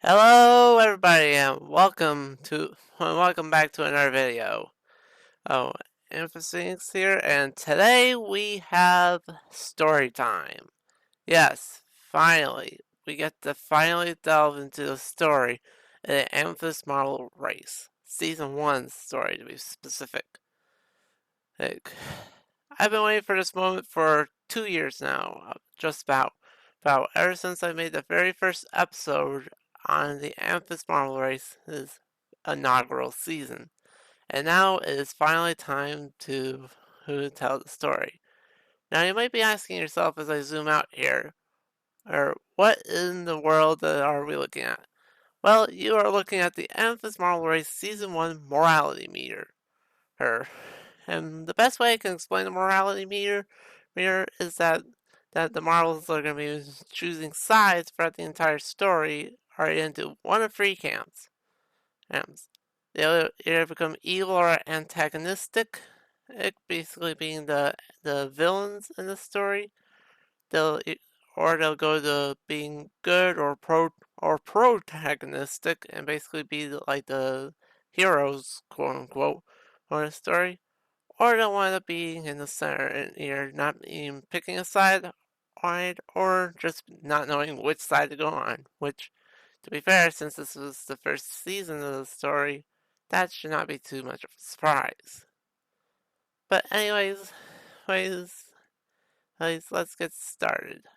Hello, everybody, and welcome back to another video. Oh, Amethyst here, and today we have story time. Yes, finally, we get to finally delve into the story of the Amethyst Model Race, Season 1 story to be specific. Like, I've been waiting for this moment for 2 years now, just about ever since I made the very first episode on the Amethyst Marble Race's inaugural season. And now it is finally time to tell the story. Now you might be asking yourself as I zoom out here, or what in the world are we looking at? Well, you are looking at the Amethyst Marble Race Season 1 Morality Meter. Her. And the best way I can explain the morality meter is that the marbles are going to be choosing sides throughout the entire story are into one of three camps. They either become evil or antagonistic, it basically being the villains in the story. They'll they'll go to being good or protagonistic and basically be like the heroes, quote unquote, on a story, or don't want to be in the center and you're not even picking a side or just not knowing which side to go on. Which, to be fair, since this was the first season of the story, that should not be too much of a surprise. But anyways, let's get started.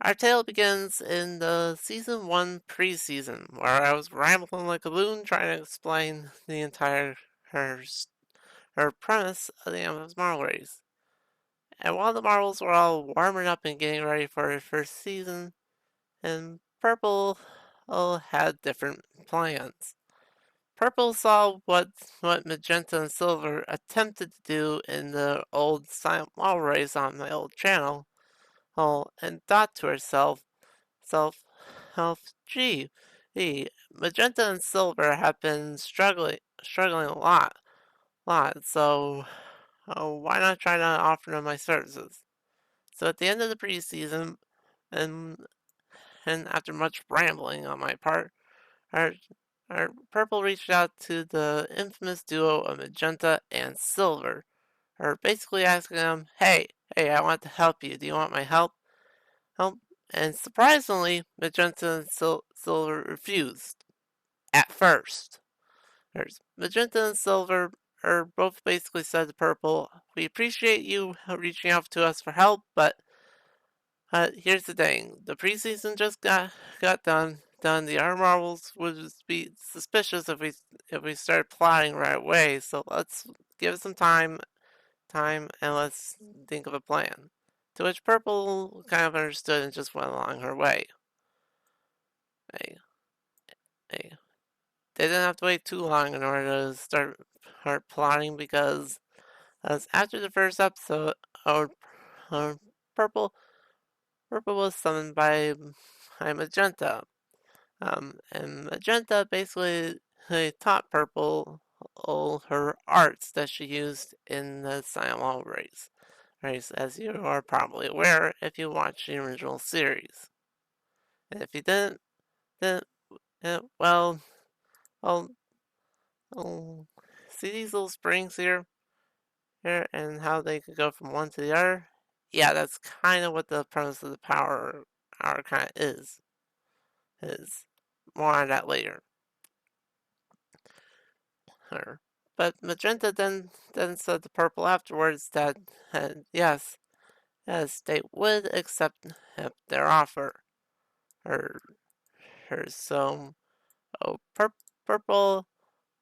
Our tale begins in the season 1 preseason, where I was rambling like a loon trying to explain the entire her her premise of the Amethyst Marble Race. And while the marbles were all warming up and getting ready for their first season, and Purple had different plans. Purple saw what Magenta and Silver attempted to do in the old Silent Marble Race on my old channel, and thought to self, gee, Magenta and Silver have been struggling a lot, so why not try to offer them my services? So at the end of the preseason, and and after much rambling on my part, our our Purple reached out to the infamous duo of Magenta and Silver, or basically asking them, "Hey, I want to help you. Do you want my help?" And surprisingly, Magenta and Silver refused at first. There's Magenta and Silver are both basically said to Purple, "We appreciate you reaching out to us for help, but here's the thing: the preseason just got done. The other marbles would just be suspicious if we start plotting right away. So let's give it some and let's think of a plan." To which Purple kind of understood and just went along her way. Hey, hey. They didn't have to wait too long in order to start plotting because as after the first episode, our, our Purple Purple was summoned by Magenta. And Magenta basically taught Purple all her arts that she used in the Silent race, as you are probably aware if you watched the original series. And if you didn't, then well, well, oh, see these little springs here, and how they could go from one to the other. Yeah, that's kind of what the premise of the power hour kind of is. Is more on that later. Her. But Magenta then said to Purple afterwards that yes, they would accept their offer. Her, so Purple,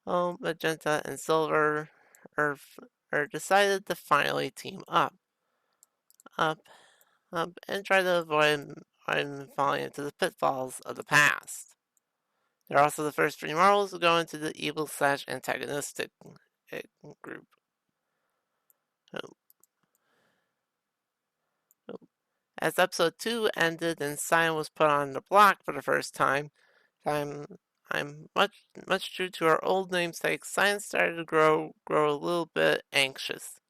Magenta, and Silver are, are decided to finally team up, and try to avoid falling into the pitfalls of the past. They're also the first three marbles to go into the evil/antagonistic group. As episode 2 ended and Cyan was put on the block for the first time, I'm much true to our old namesake, Cyan started to grow a little bit anxious.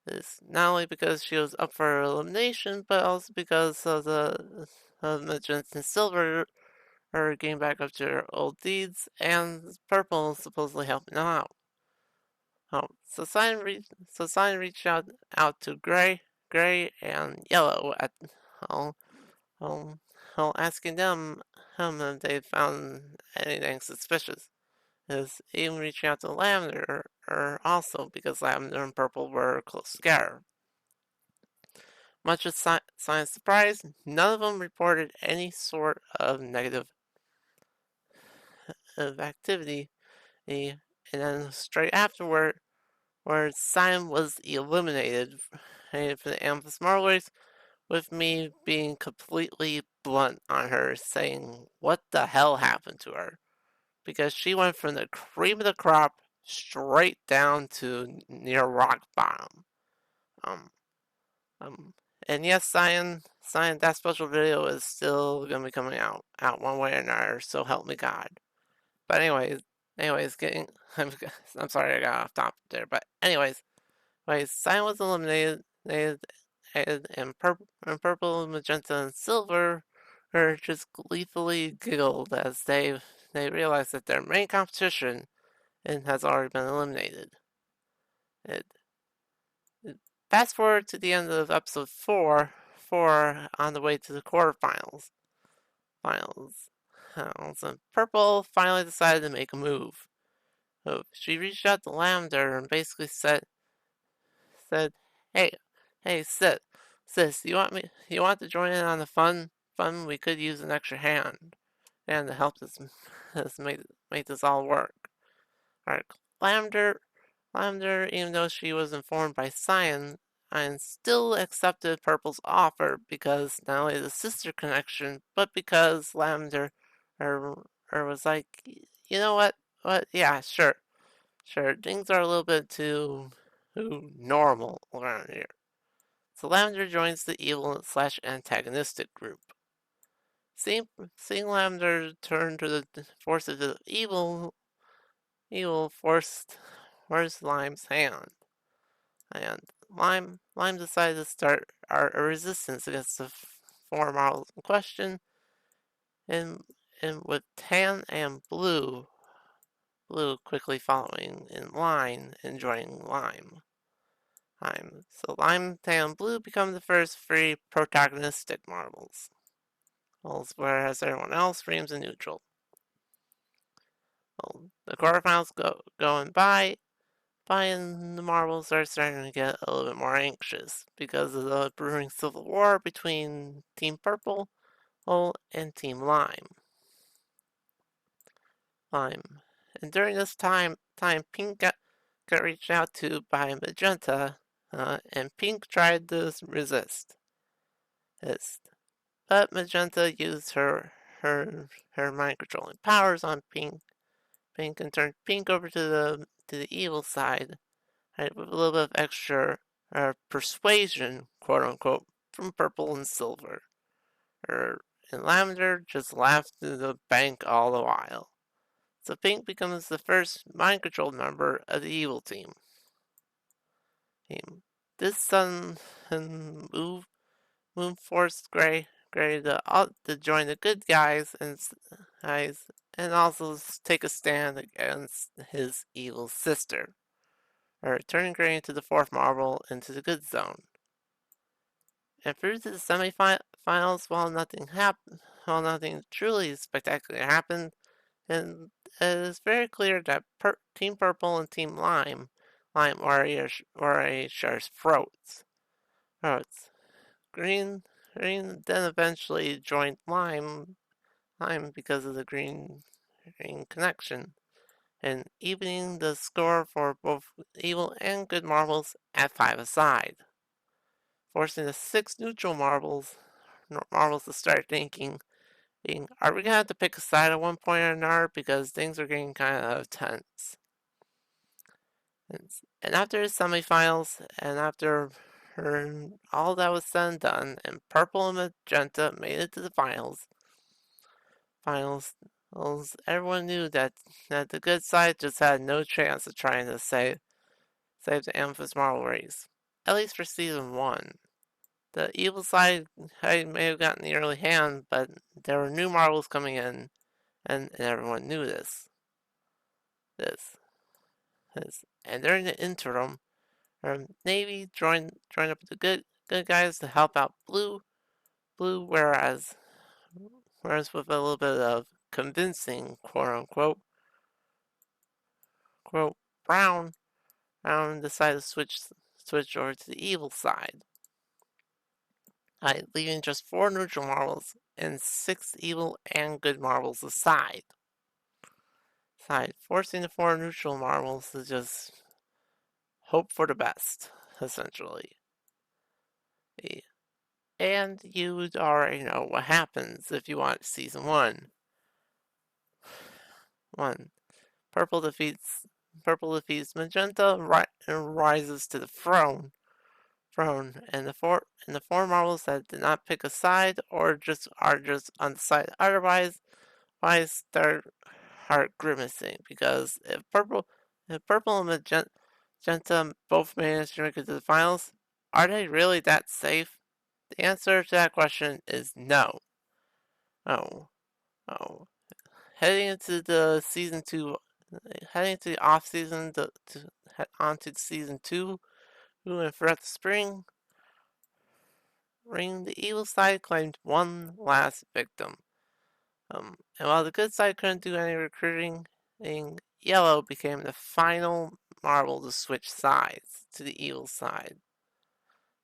This not only because she was up for elimination, but also because of Magenta and Silver are getting back up to their old deeds, and Purple is supposedly helping them out. So Cyan reached out to Gray and Yellow at oh, oh, asking him if they found anything suspicious. Is even reaching out to Lavender, or also because Lavender and Purple were close together. Much to Cyan's surprise, none of them reported any sort of negative activity, and then straight afterward, where Cyan was eliminated for the Amethyst Marbles, with me being completely blunt on her, saying what the hell happened to her, because she went from the cream of the crop straight down to near rock bottom. Um, um, and yes, Cyan, that special video is still gonna be coming out one way or another. So help me God. But anyways, I'm sorry I got off topic there. But Cyan was eliminated, and purple, magenta, and silver are just gleefully giggled as they realize that their main competition has already been eliminated. It, Fast forward to the end of episode 4 on the way to the quarterfinals. And Purple finally decided to make a move. So she reached out to Lavender and basically said, "Hey, sis, you want to join in on the fun? We could use an extra hand to help this make this all work." Alright, Lavender, even though she was informed by Cyan, and still accepted Purple's offer because not only the sister connection, but because Lavender was like, you know what? Yeah, sure. Things are a little bit too normal around here. So Lavender joins the evil / antagonistic group. Seeing, seeing Lavender turn to the forces of evil forced Lime's hand. And Lime decided to start a resistance against the four models in question, and with Tan and Blue quickly following in line and joining Lime. So Lime, Tan, and Blue become the first three protagonistic marbles, whereas everyone else remains in neutral. Well, the quarterfinals going by, and the marbles are starting to get a little bit more anxious because of the brewing civil war between Team Purple and Team Lime. And during this time Pink got reached out to by Magenta, and Pink tried to resist this. But Magenta used her mind controlling powers on Pink and turned Pink over to the evil side, right, with a little bit of extra persuasion, quote unquote, from Purple and Silver. And Lavender just laughed to the bank all the while. So Pink becomes the first mind controlled member of the evil team. This sudden move forced Gray to join the good guys and also take a stand against his evil sister, turning Gray into the fourth marble into the good zone. And through to the semifinals, while nothing truly spectacular happened, and it is very clear that Team Purple and Team Lime were each other's throats. Green then eventually joined Lime because of the green connection, and evening the score for both evil and good marbles at 5 aside, forcing the 6 neutral marbles to start thinking, are we gonna have to pick a side at one point or another because things are getting kind of tense. And after the semifinals, and after all that was said and done, and Purple and Magenta made it to the finals, everyone knew that the good side just had no chance of trying to save the Amethyst Marble race, at least for season 1. The evil side may have gotten the early hand, but there were new marbles coming in, and everyone knew this. This. And during the interim, Navy joined up with the good guys to help out Blue, whereas with a little bit of convincing, quote unquote, quote, Brown decided to switch over to the evil side, leaving just 4 neutral marbles and 6 evil and good marbles forcing the 4 neutral marbles to just hope for the best, essentially. And you already know what happens if you watch season 1. 1. Purple defeats Magenta and rises to the throne. And the four marbles that did not pick a side or are just undecided otherwise, why start heart grimacing? Because if purple and magenta both managed to make it to the finals, are they really that safe? The answer to that question is no. Oh, oh. Heading into the season 2, heading into the off season to head on to season 2, and throughout the spring, the evil side claimed one last victim. And while the good side couldn't do any recruiting, Yellow became the final marble to switch sides to the evil side.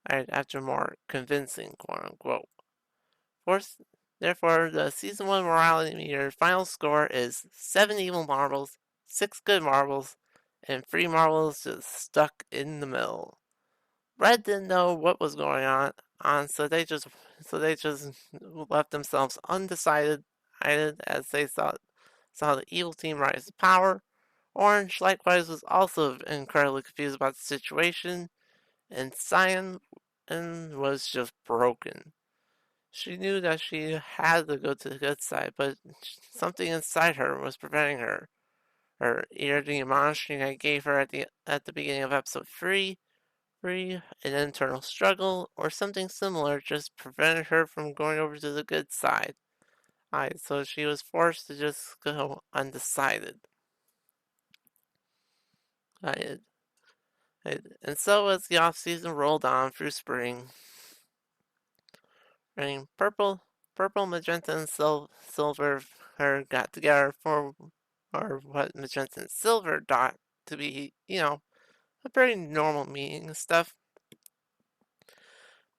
After more convincing, quote unquote. Therefore, the season 1 morality meter final score is 7 evil marbles, 6 good marbles, and 3 marbles just stuck in the middle. Red didn't know what was going on, so they just left themselves undecided as they saw the evil team rise to power. Orange likewise was also incredibly confused about the situation, and Cyan was just broken. She knew that she had to go to the good side, but something inside her was preventing her. Either the admonishing I gave her at the beginning of episode 3, an internal struggle, or something similar just prevented her from going over to the good side. So she was forced to just go undecided. And so as the off season rolled on through spring, purple, magenta, and silver got together for what magenta and silver thought to be, a pretty normal meeting and stuff.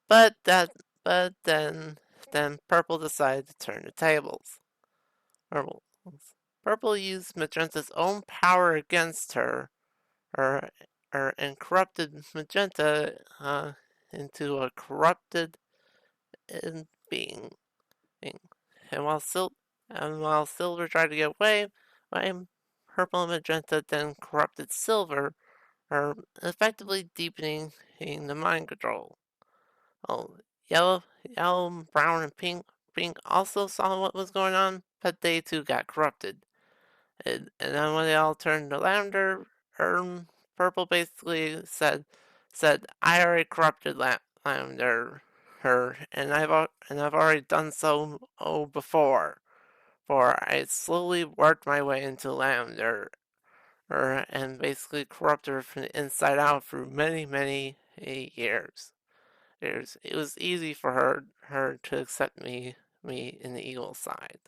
But then Purple decided to turn the tables. Purple used Magenta's own power against her, and corrupted Magenta into a corrupted being. And while Silver tried to get away, Purple and Magenta then corrupted Silver, effectively deepening the mind control. Oh, yellow, brown, and pink also saw what was going on, but they too got corrupted. And then when they all turned to lavender, purple basically said, I already corrupted lavender, and I've already done so before. For I slowly worked my way into lavender, and basically corrupted her from the inside out through many years. It was easy for her to accept me in the evil side.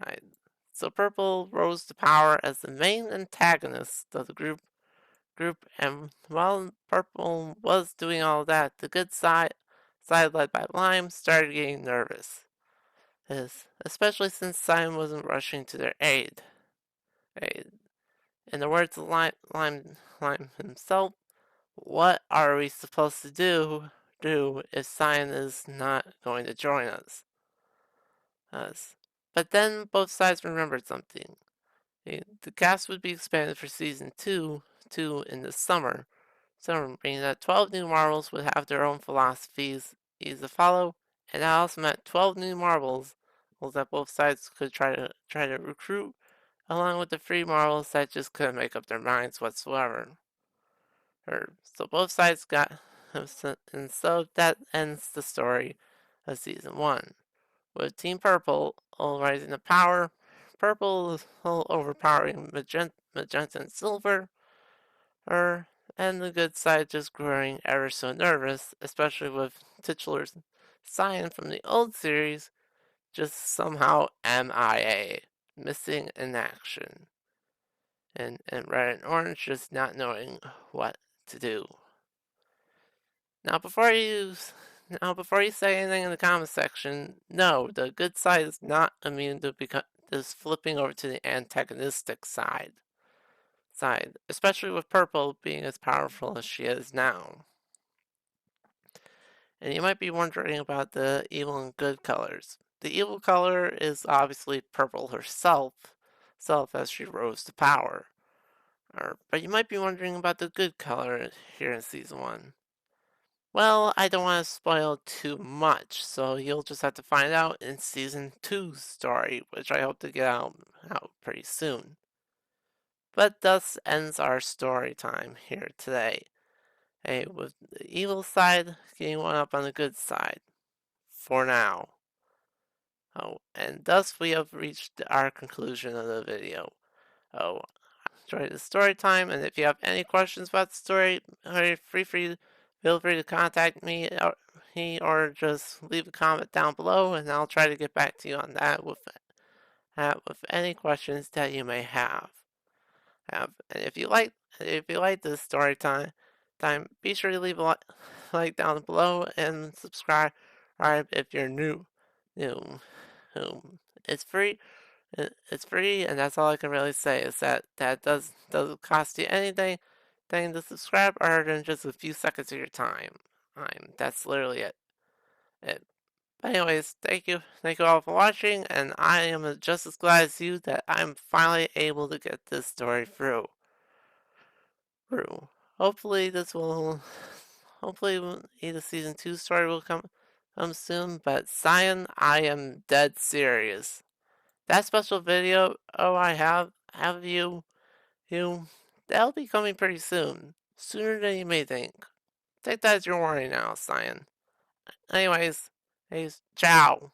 Right. So Purple rose to power as the main antagonist of the group, and while Purple was doing all that, the good side led by Lime, started getting nervous. Especially since Cyan wasn't rushing to their aid. In the words of Lime himself, what are we supposed to do if Cyan is not going to join us? But then both sides remembered something. The cast would be expanded for season 2 in the summer, meaning that 12 new marbles would have their own philosophies to follow, and that also meant 12 new marbles that both sides could try to recruit, along with the free marbles that just couldn't make up their minds whatsoever. So both sides got And so that ends the story of Season 1, with Team Purple all rising to power, Purple all overpowering Magenta and Silver, er, and the good side just growing ever so nervous, especially with titular Cyan from the old series just somehow MIA, missing in action, and Red and Orange just not knowing what to do. Now before you Before you say anything in the comment section, no, the good side is not immune to this flipping over to the antagonistic side, especially with Purple being as powerful as she is now. And you might be wondering about the evil and good colors. The evil color is obviously Purple herself as she rose to power. But you might be wondering about the good color here in Season 1. Well, I don't want to spoil too much, so you'll just have to find out in Season 2's story, which I hope to get out pretty soon. But thus ends our story time here today. Hey, with the evil side getting one up on the good side. For now. Oh, and thus we have reached our conclusion of the video. Oh, enjoy the story time, and if you have any questions about the story, feel free to contact or just leave a comment down below, and I'll try to get back to you on that with any questions that you may have. And if you like this story time, be sure to leave a like down below and subscribe if you're new. New. It's free. It's free, and that's all I can really say. Is that doesn't cost you anything to subscribe, other than just a few seconds of your time. That's literally it. But anyways, thank you all for watching, and I am just as glad as you that I'm finally able to get this story through. Hopefully hopefully either season 2 story will come soon. But Cyan, I am dead serious. That special video I have you that'll be coming pretty soon. Sooner than you may think. Take that as your warning now, Cyan. Anyways, ciao.